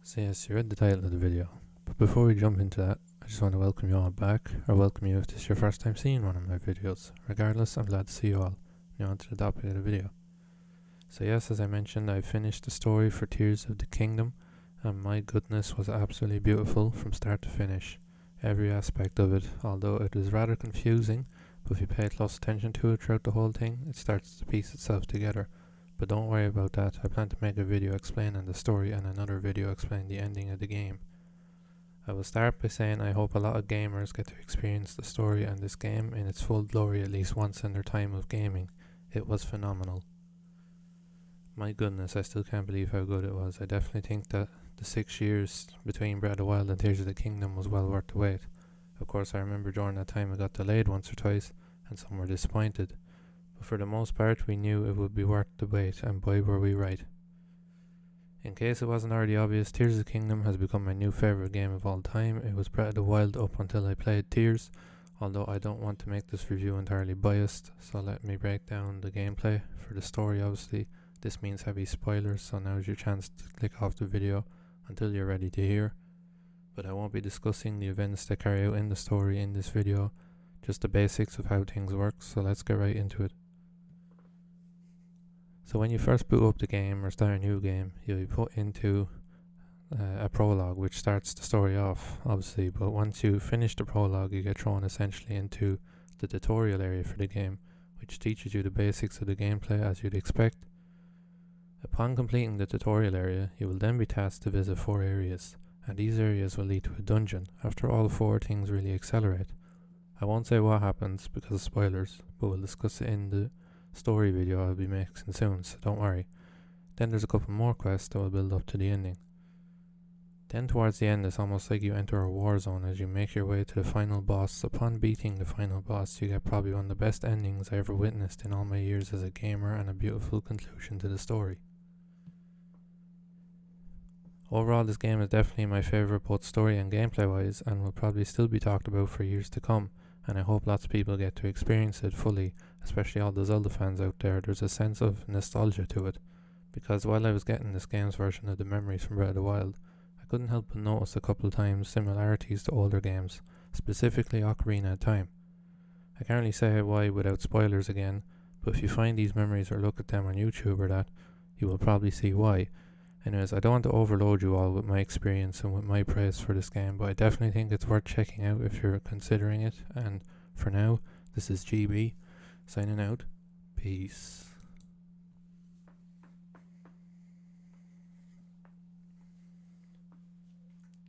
So yes, you read the title of the video, but before we jump into that, I just want to welcome you all back, or welcome you if this is your first time seeing one of my videos. Regardless, I'm glad to see you all. Now on to the topic of the video. So yes, as I mentioned, I finished the story for Tears of the Kingdom, and my goodness, was absolutely beautiful from start to finish. Every aspect of it, although it was rather confusing, but if you pay close attention to it throughout the whole thing, it starts to piece itself together. But don't worry about that, I plan to make a video explaining the story and another video explaining the ending of the game. I will start by saying I hope a lot of gamers get to experience the story and this game in its full glory at least once in their time of gaming. It was phenomenal. My goodness, I still can't believe how good it was. I definitely think that the 6 years between Breath of the Wild and Tears of the Kingdom was well worth the wait. Of course, I remember during that time it got delayed once or twice, and some were disappointed. But for the most part, we knew it would be worth the wait, and boy were we right. In case it wasn't already obvious, Tears of the Kingdom has become my new favourite game of all time. It was Breath of the Wild up until I played Tears, although I don't want to make this review entirely biased, so let me break down the gameplay. For the story, obviously, this means heavy spoilers, so now's your chance to click off the video until you're ready to hear. But I won't be discussing the events that carry out in the story in this video, just the basics of how things work, so let's get right into it. So when you first boot up the game or start a new game, you'll be put into a prologue which starts the story off, obviously, but once you finish the prologue you get thrown essentially into the tutorial area for the game, which teaches you the basics of the gameplay as you'd expect. Upon completing the tutorial area, you will then be tasked to visit 4 areas, and these areas will lead to a dungeon. After all 4 things really accelerate. I won't say what happens because of spoilers, but we'll discuss it in the story video I'll be making soon, so don't worry. Then there's a couple more quests that will build up to the ending. Then towards the end it's almost like you enter a war zone as you make your way to the final boss. Upon beating the final boss you get probably one of the best endings I ever witnessed in all my years as a gamer, and a beautiful conclusion to the story. Overall, this game is definitely my favourite both story and gameplay wise, and will probably still be talked about for years to come, and I hope lots of people get to experience it fully, especially all the Zelda fans out there. There's a sense of nostalgia to it, because while I was getting this game's version of the memories from Breath of the Wild, I couldn't help but notice a couple of times similarities to older games, specifically Ocarina of Time. I can't really say why without spoilers again, but if you find these memories or look at them on YouTube or that, you will probably see why. Anyways, I don't want to overload you all with my experience and with my praise for this game, but I definitely think it's worth checking out if you're considering it. And for now, this is GB, signing out. Peace.